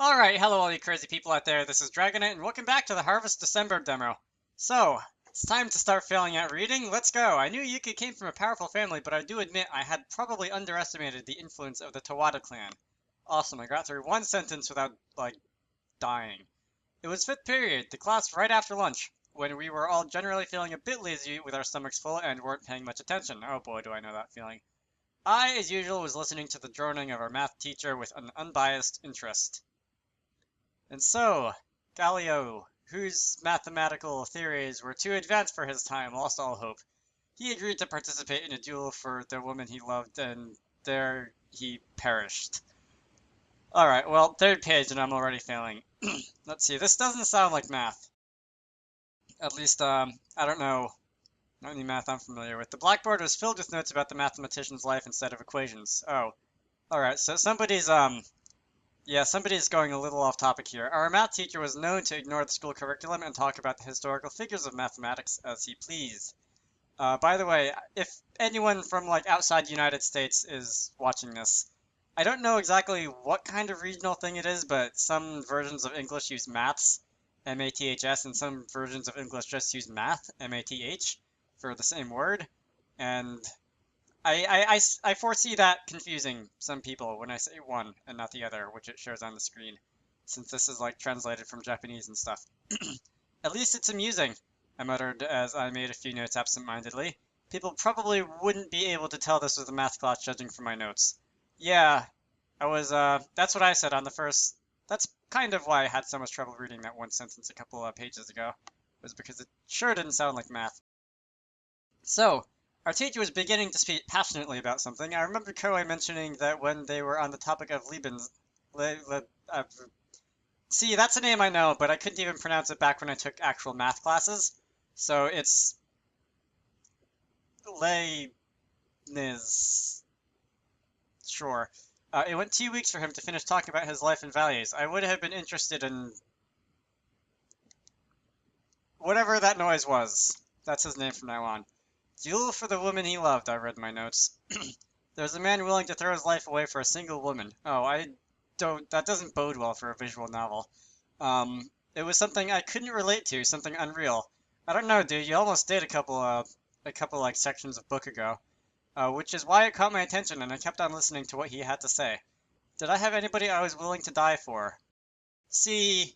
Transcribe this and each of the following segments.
Alright, hello all you crazy people out there, this is Dragonite, and welcome back to the Harvest December demo. So, it's time to start failing at reading, let's go! I knew Yuki came from a powerful family, but I do admit I had probably underestimated the influence of the Tawada clan. Awesome, I got through one sentence without, dying. It was 5th period, the class right after lunch, when we were all generally feeling a bit lazy with our stomachs full and weren't paying much attention. Oh boy, do I know that feeling. I, as usual, was listening to the droning of our math teacher with an unbiased interest. And so, Galileo, whose mathematical theories were too advanced for his time, lost all hope. He agreed to participate in a duel for the woman he loved, and there he perished. Alright, well, 3rd page, and I'm already failing. Let's see, this doesn't sound like math. At least, I don't know. Not any math I'm familiar with. The blackboard was filled with notes about the mathematician's life instead of equations. Oh. Alright, so somebody's going a little off topic here. Our math teacher was known to ignore the school curriculum and talk about the historical figures of mathematics as he pleased. By the way, if anyone from outside the United States is watching this, I don't know exactly what kind of regional thing it is, but some versions of English use maths, M-A-T-H-S, and some versions of English just use math, M-A-T-H, for the same word. And I foresee that confusing some people when I say one and not the other, which it shows on the screen, since this is translated from Japanese and stuff. At least it's amusing, I muttered as I made a few notes absent-mindedly. People probably wouldn't be able to tell this was a math class judging from my notes. Yeah, that's what I said on the first. That's kind of why I had so much trouble reading that one sentence a couple of pages ago, was because it sure didn't sound like math. So, our teacher was beginning to speak passionately about something. I remember Koei mentioning that when they were on the topic of see, that's a name I know, but I couldn't even pronounce it back when I took actual math classes. So it's Leibniz. Sure. It went 2 weeks for him to finish talking about his life and values. I would have been interested in whatever that noise was. That's his name from now on. Duel for the woman he loved, I read my notes. There's a man willing to throw his life away for a single woman. Oh, that doesn't bode well for a visual novel. It was something I couldn't relate to, something unreal. I don't know, dude, you almost did a couple sections of book ago. Which is why it caught my attention and I kept on listening to what he had to say. Did I have anybody I was willing to die for? See,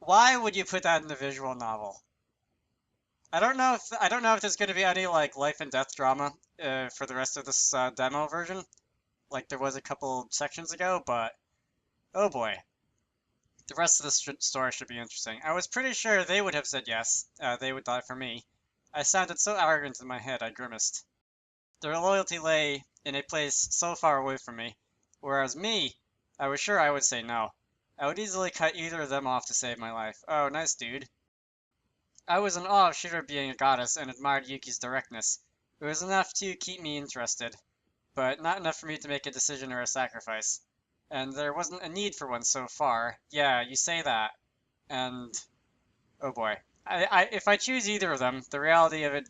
why would you put that in the visual novel? I don't know if there's going to be any life and death drama for the rest of this demo version, like there was a couple sections ago, but oh boy, the rest of the story should be interesting. I was pretty sure they would have said yes, they would die for me. I sounded so arrogant in my head, I grimaced. Their loyalty lay in a place so far away from me, whereas me, I was sure I would say no. I would easily cut either of them off to save my life. Oh, nice dude. I was in awe of Shira being a goddess and admired Yuki's directness. It was enough to keep me interested, but not enough for me to make a decision or a sacrifice. And there wasn't a need for one so far. Yeah, you say that. And oh boy. If I choose either of them, the reality of it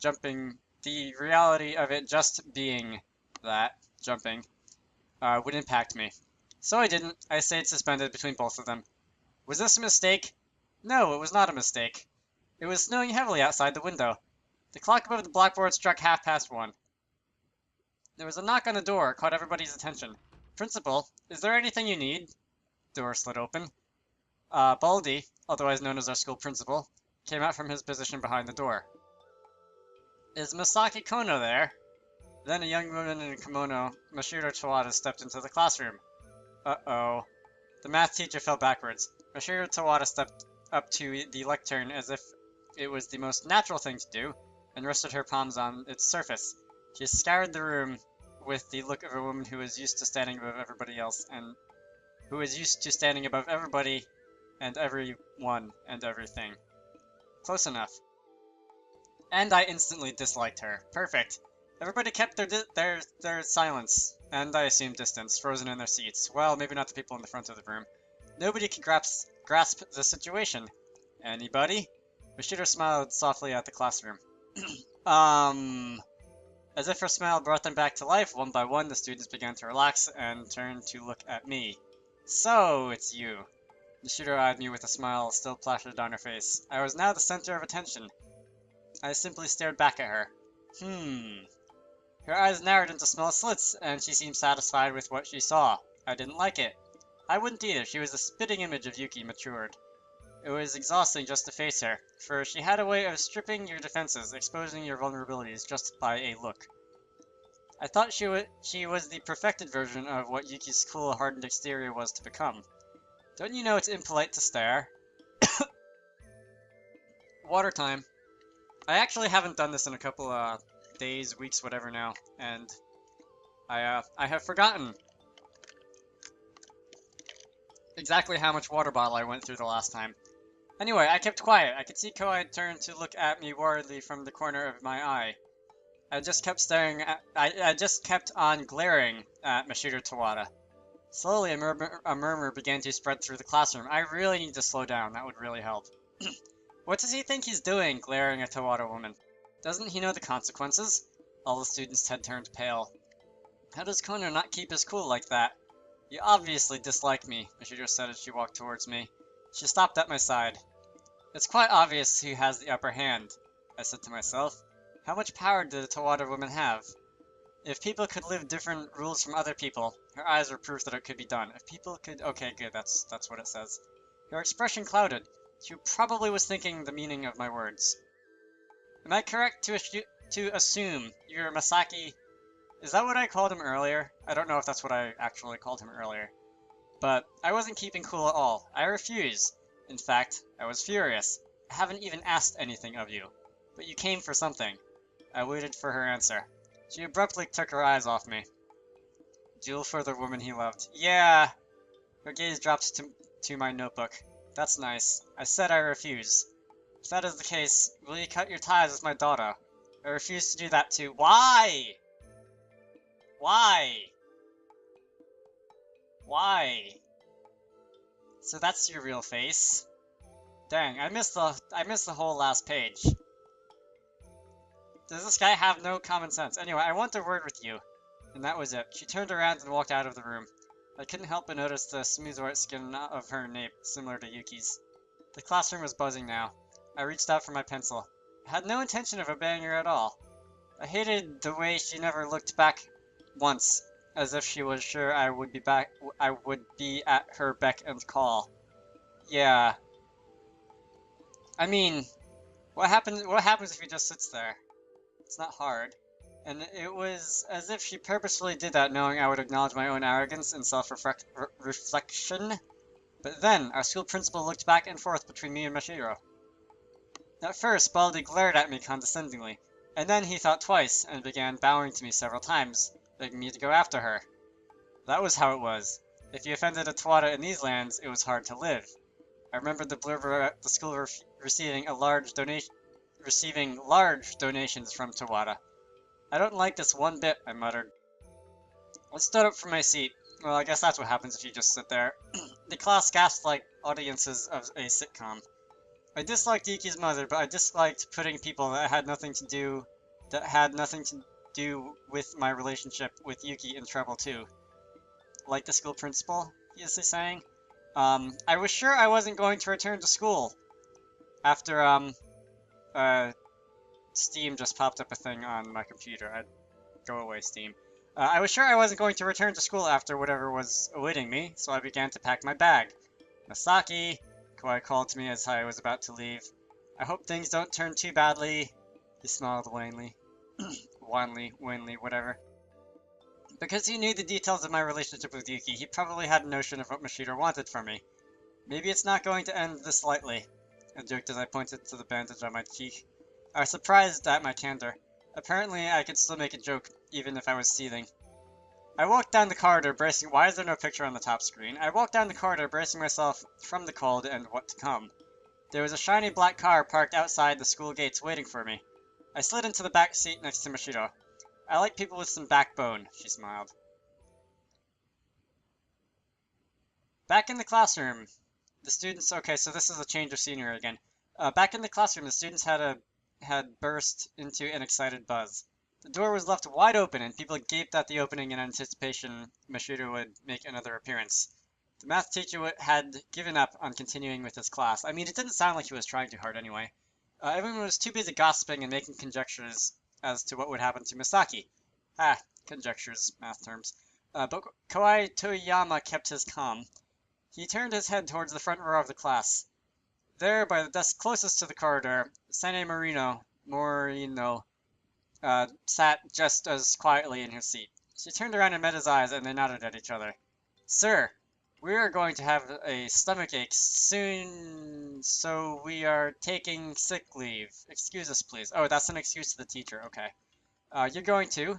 just being that, jumping, would impact me. So I didn't. I stayed suspended between both of them. Was this a mistake? No, it was not a mistake. It was snowing heavily outside the window. The clock above the blackboard struck 1:30. There was a knock on the door. It caught everybody's attention. Principal, is there anything you need? Door slid open. Baldy, otherwise known as our school principal, came out from his position behind the door. Is Masaki Kono there? Then a young woman in a kimono, Mashiro Tawada, stepped into the classroom. Uh-oh. The math teacher fell backwards. Mashiro Tawada stepped up to the lectern as if it was the most natural thing to do, and rested her palms on its surface. She scoured the room with the look of a woman who is used to standing above everybody else, and who is used to standing above everybody and everyone and everything. Close enough. And I instantly disliked her. Perfect. Everybody kept their silence, and I assume distance, frozen in their seats. Well, maybe not the people in the front of the room. Nobody could grasp the situation. Anybody? Mashiro smiled softly at the classroom. As if her smile brought them back to life, one by one the students began to relax and turned to look at me. So, it's you. Nishiro eyed me with a smile still plastered on her face. I was now the center of attention. I simply stared back at her. Her eyes narrowed into small slits, and she seemed satisfied with what she saw. I didn't like it. I wouldn't either. She was the spitting image of Yuki matured. It was exhausting just to face her, for she had a way of stripping your defenses, exposing your vulnerabilities just by a look. I thought she was the perfected version of what Yuki's cool, hardened exterior was to become. Don't you know it's impolite to stare? Water time. I actually haven't done this in a couple days, weeks, whatever now, and I have forgotten exactly how much water bottle I went through the last time. Anyway, I kept quiet. I could see Koei turn to look at me worriedly from the corner of my eye. I just kept on glaring at Mashiro Tawada. Slowly, a murmur began to spread through the classroom. I really need to slow down. That would really help. What does he think he's doing, glaring at Tawada woman? Doesn't he know the consequences? All the students had turned pale. How does Kono not keep his cool like that? You obviously dislike me, Mashiro said as she walked towards me. She stopped at my side. It's quite obvious who has the upper hand, I said to myself. How much power did the Tawada woman have? If people could live different rules from other people, her eyes were proof that it could be done. If people could... Okay, good, that's what it says. Her expression clouded. She probably was thinking the meaning of my words. Am I correct to assume you're Masaki... Is that what I called him earlier? I don't know if that's what I actually called him earlier. But I wasn't keeping cool at all. I refused. In fact, I was furious. I haven't even asked anything of you. But you came for something. I waited for her answer. She abruptly took her eyes off me. Duel for the woman he loved. Yeah! Her gaze dropped to my notebook. That's nice. I said I refuse. If that is the case, will you cut your ties with my daughter? I refuse to do that too. Why? Why? Why? So that's your real face. Dang, I missed the whole last page. Does this guy have no common sense? Anyway, I want a word with you. And that was it. She turned around and walked out of the room. I couldn't help but notice the smooth white skin of her nape, similar to Yuki's. The classroom was buzzing now. I reached out for my pencil. I had no intention of obeying her at all. I hated the way she never looked back once, as if she was sure I would be at her beck and call. Yeah. I mean, what happens if he just sits there? It's not hard. And it was as if she purposefully did that, knowing I would acknowledge my own arrogance and self-reflection. But then, our school principal looked back and forth between me and Mashiro. At first, Baldi glared at me condescendingly, and then he thought twice and began bowing to me several times, begging me to go after her. That was how it was. If you offended a Tawada in these lands, it was hard to live. I remembered the blurb about the school receiving large donations from Tawada. I don't like this one bit, I muttered. I stood up from my seat. Well, I guess that's what happens if you just sit there. The class gasped like audiences of a sitcom. I disliked Yuki's mother, but I disliked putting people that had nothing to do with my relationship with Yuki in trouble too. Like the school principal, he is saying. I was sure I wasn't going to return to school. After, Steam just popped up a thing on my computer. Go away, Steam. I was sure I wasn't going to return to school after whatever was awaiting me, so I began to pack my bag. Masaki, Koei called to me as I was about to leave. I hope things don't turn too badly. He smiled wanly. Wanly, whatever. Because he knew the details of my relationship with Yuki, he probably had a notion of what Mashiro wanted from me. Maybe it's not going to end this lightly, I joked as I pointed to the bandage on my cheek. I was surprised at my candor. Apparently, I could still make a joke, even if I was seething. I walked down the corridor, bracing... Why is there no picture on the top screen? I walked down the corridor, bracing myself from the cold and what to come. There was a shiny black car parked outside the school gates waiting for me. I slid into the back seat next to Mashiro. I like people with some backbone, she smiled. Back in the classroom, the students... Okay, so this is a change of scenery again. Back in the classroom, the students had burst into an excited buzz. The door was left wide open, and people gaped at the opening in anticipation Mashiro would make another appearance. The math teacher had given up on continuing with his class. I mean, it didn't sound like he was trying too hard anyway. Everyone was too busy gossiping and making conjectures as to what would happen to Misaki. Ah, conjectures, math terms. But Kawai Toyama kept his calm. He turned his head towards the front row of the class. There, by the desk closest to the corridor, Sane Morino sat just as quietly in her seat. She turned around and met his eyes, and they nodded at each other. Sir, we are going to have a stomachache soon, so we are taking sick leave. Excuse us, please. Oh, that's an excuse to the teacher. Okay. You're going to.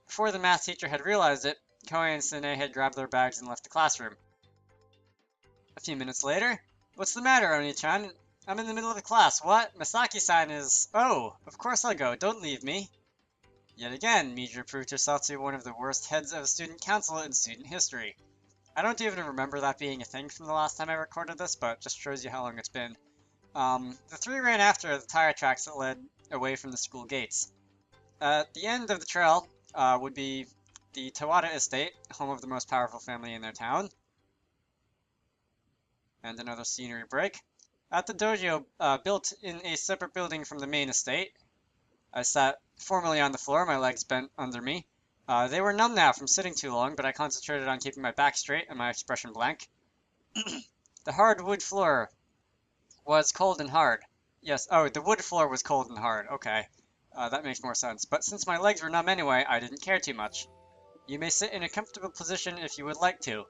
Before the math teacher had realized it, Koei and Sine had grabbed their bags and left the classroom. A few minutes later, what's the matter, Oni-chan? I'm in the middle of the class. What? Misaki-san is... Oh, of course I'll go. Don't leave me. Yet again, Mija proved herself to be one of the worst heads of student council in student history. I don't even remember that being a thing from the last time I recorded this, but just shows you how long it's been. The three ran after the tire tracks that led away from the school gates. At the end of the trail would be the Tawada estate, home of the most powerful family in their town. And another scenery break. At the dojo, built in a separate building from the main estate, I sat formally on the floor, my legs bent under me. They were numb now from sitting too long, but I concentrated on keeping my back straight and my expression blank. The hard wood floor was cold and hard. Yes, oh, the wood floor was cold and hard. Okay, that makes more sense. But since my legs were numb anyway, I didn't care too much. You may sit in a comfortable position if you would like to.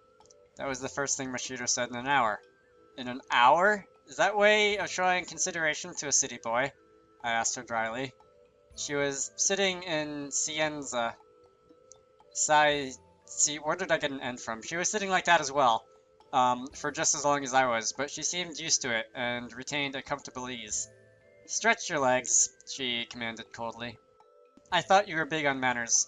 That was the first thing Mashiro said in an hour. In an hour? Is that way of showing consideration to a city boy? I asked her dryly. She was sitting in Cienza. Where did I get an N from? She was sitting like that as well, for just as long as I was, but she seemed used to it and retained a comfortable ease. Stretch your legs, she commanded coldly. I thought you were big on manners.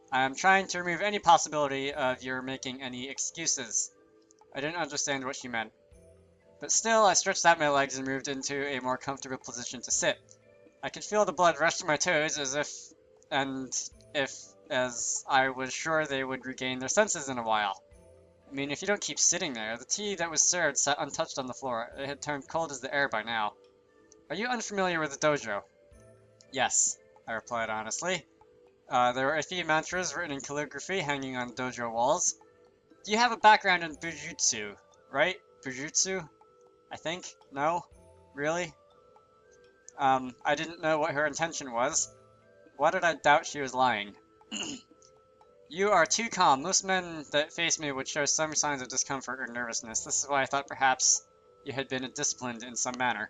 I am trying to remove any possibility of your making any excuses. I didn't understand what she meant. But still, I stretched out my legs and moved into a more comfortable position to sit. I could feel the blood rush to my toes as I was sure they would regain their senses in a while. I mean, if you don't keep sitting there, the tea that was served sat untouched on the floor. It had turned cold as the air by now. Are you unfamiliar with the dojo? Yes, I replied honestly. There were a few mantras written in calligraphy hanging on dojo walls. You have a background in Bujutsu, right? Bujutsu? I think? No? Really? I didn't know what her intention was. Why did I doubt she was lying? You are too calm. Most men that face me would show some signs of discomfort or nervousness. This is why I thought perhaps you had been disciplined in some manner.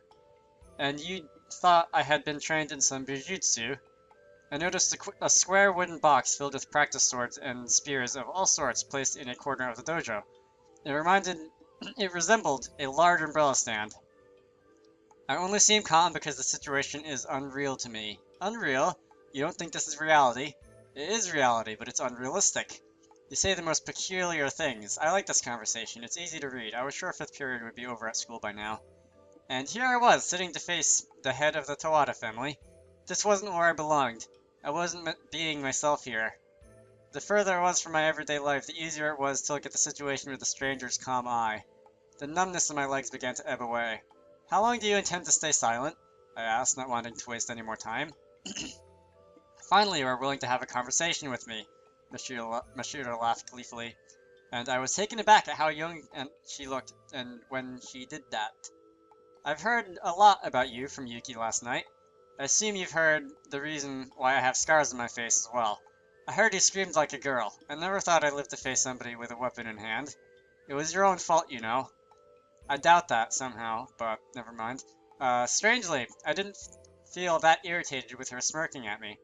And you thought I had been trained in some Bujutsu. I noticed a square wooden box filled with practice swords and spears of all sorts placed in a corner of the dojo. It resembled a large umbrella stand. I only seem calm because the situation is unreal to me. Unreal? You don't think this is reality? It is reality, but it's unrealistic. You say the most peculiar things. I like this conversation. It's easy to read. I was sure 5th period would be over at school by now. And here I was, sitting to face the head of the Tawada family. This wasn't where I belonged. I wasn't being myself here. The further I was from my everyday life, the easier it was to look at the situation with a stranger's calm eye. The numbness in my legs began to ebb away. How long do you intend to stay silent? I asked, not wanting to waste any more time. Finally, you are willing to have a conversation with me, Mashiro laughed gleefully, and I was taken aback at how young she looked and when she did that. I've heard a lot about you from Yuki last night. I assume you've heard the reason why I have scars on my face as well. I heard you screamed like a girl. I never thought I'd live to face somebody with a weapon in hand. It was your own fault, you know. I doubt that somehow, but never mind. Strangely, I didn't feel that irritated with her smirking at me.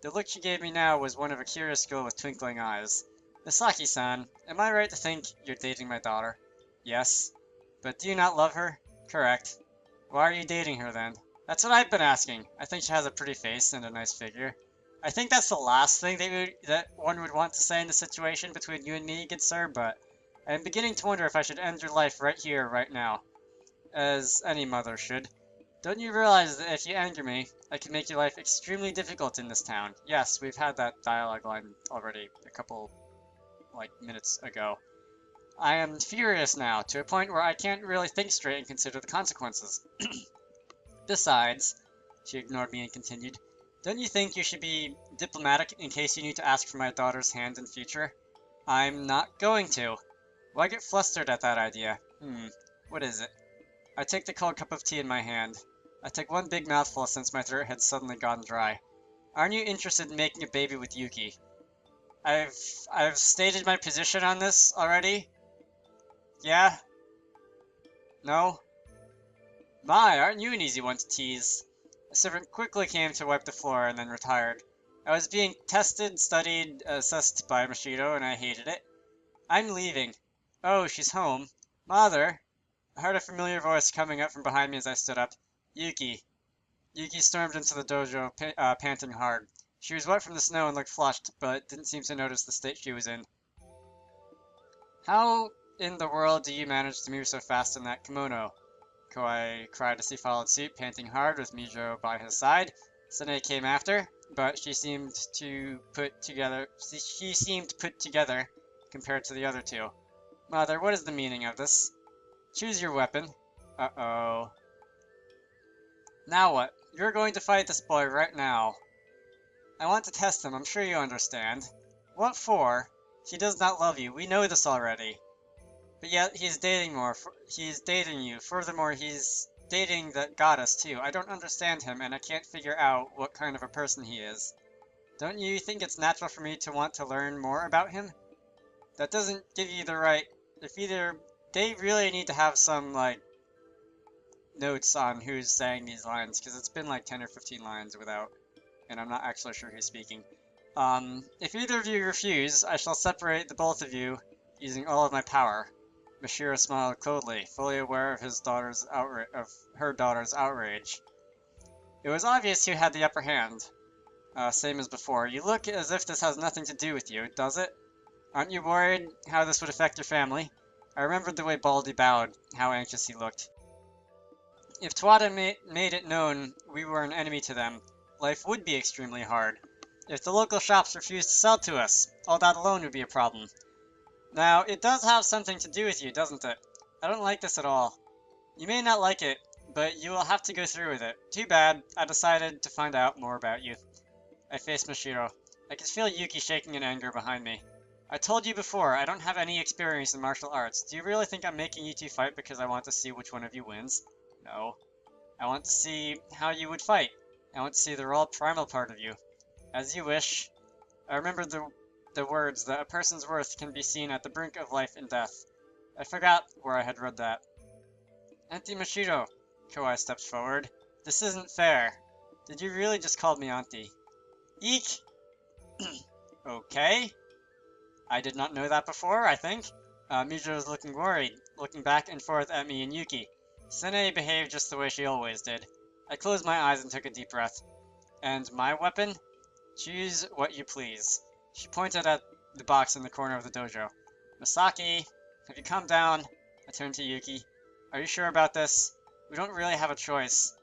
The look she gave me now was one of a curious girl with twinkling eyes. Misaki-san, am I right to think you're dating my daughter? Yes. But do you not love her? Correct. Why are you dating her then? That's what I've been asking. I think she has a pretty face and a nice figure. I think that's the last thing that one would want to say in the situation between you and me, good sir, but I am beginning to wonder if I should end your life right here, right now. As any mother should. Don't you realize that if you anger me, I can make your life extremely difficult in this town? Yes, we've had that dialogue line already a couple, minutes ago. I am furious now, to a point where I can't really think straight and consider the consequences. Besides, she ignored me and continued, don't you think you should be diplomatic in case you need to ask for my daughter's hand in future? I'm not going to. Why get flustered at that idea? What is it? I take the cold cup of tea in my hand. I take one big mouthful since my throat had suddenly gone dry. Aren't you interested in making a baby with Yuki? I've stated my position on this already. Yeah? No? My, aren't you an easy one to tease? A servant quickly came to wipe the floor and then retired. I was being tested, studied, assessed by Mashido, and I hated it. I'm leaving. Oh, she's home. Mother! I heard a familiar voice coming up from behind me as I stood up. Yuki. Yuki stormed into the dojo, panting hard. She was wet from the snow and looked flushed, but didn't seem to notice the state she was in. How in the world do you manage to move so fast in that kimono? Kawai cried as he followed suit, panting hard with Mijo by his side. Sune came after, but she seemed put together compared to the other two. Mother, what is the meaning of this? Choose your weapon. Uh-oh. Now what? You're going to fight this boy right now. I want to test him, I'm sure you understand. What for? He does not love you, we know this already. But yet, he's dating you. Furthermore, he's dating the goddess, too. I don't understand him, and I can't figure out what kind of a person he is. Don't you think it's natural for me to want to learn more about him? That doesn't give you the right... They really need to have some, notes on who's saying these lines, because it's been 10 or 15 lines without, and I'm not actually sure who's speaking. If either of you refuse, I shall separate the both of you using all of my power. Mashiro smiled coldly, fully aware of her daughter's outrage. It was obvious who had the upper hand. Same as before. You look as if this has nothing to do with you, does it? Aren't you worried how this would affect your family? I remembered the way Baldy bowed, how anxious he looked. If Tawada made it known we were an enemy to them, life would be extremely hard. If the local shops refused to sell to us, all that alone would be a problem. Now, it does have something to do with you, doesn't it? I don't like this at all. You may not like it, but you will have to go through with it. Too bad, I decided to find out more about you. I faced Mashiro. I could feel Yuki shaking in anger behind me. I told you before, I don't have any experience in martial arts. Do you really think I'm making you two fight because I want to see which one of you wins? No. I want to see how you would fight. I want to see the raw primal part of you. As you wish. I remembered the words that a person's worth can be seen at the brink of life and death. I forgot where I had read that. Auntie Mashiro, Kawai stepped forward. This isn't fair. Did you really just call me Auntie? Eek! Okay. I did not know that before, I think. Mijo was looking worried, looking back and forth at me and Yuki. Sene behaved just the way she always did. I closed my eyes and took a deep breath. And my weapon? Choose what you please. She pointed at the box in the corner of the dojo. Misaki, have you calmed down? I turned to Yuki. Are you sure about this? We don't really have a choice.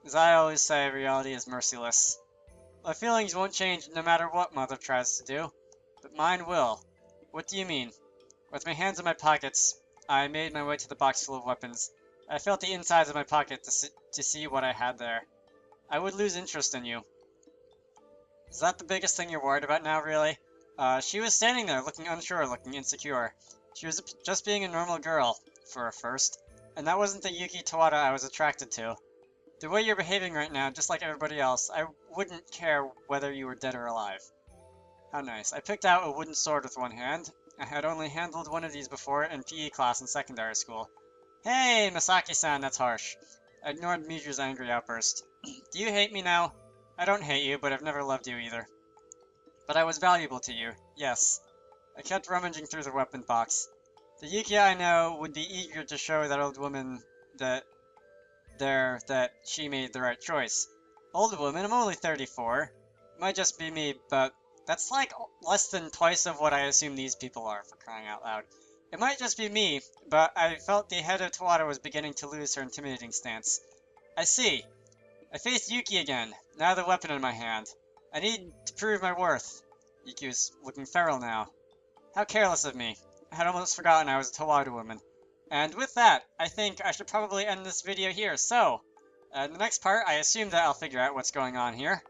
As I always say, reality is merciless. My feelings won't change no matter what Mother tries to do. But mine will. What do you mean? With my hands in my pockets, I made my way to the box full of weapons. I felt the insides of my pocket to see what I had there. I would lose interest in you. Is that the biggest thing you're worried about now, really? She was standing there, looking unsure, looking insecure. She was just being a normal girl, for a first. And that wasn't the Yuki Tawada I was attracted to. The way you're behaving right now, just like everybody else, I wouldn't care whether you were dead or alive. How nice. I picked out a wooden sword with one hand. I had only handled one of these before in PE class in secondary school. Hey, Misaki-san, that's harsh. I ignored Miju's angry outburst. Do you hate me now? I don't hate you, but I've never loved you either. But I was valuable to you, yes. I kept rummaging through the weapon box. The Yuki I know would be eager to show that old woman that she made the right choice. Old woman, I'm only 34. Might just be me, but that's less than twice of what I assume these people are, for crying out loud. It might just be me, but I felt the head of Tawada was beginning to lose her intimidating stance. I see. I faced Yuki again, now the weapon in my hand. I need to prove my worth. Yuki was looking feral now. How careless of me. had almost forgotten I was a Tawadu woman. And with that, I think I should probably end this video here. So, in the next part, I assume that I'll figure out what's going on here.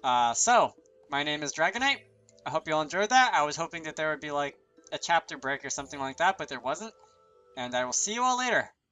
My name is Dragonite. I hope you all enjoyed that. I was hoping that there would be like a chapter break or something like that, but there wasn't. And I will see you all later.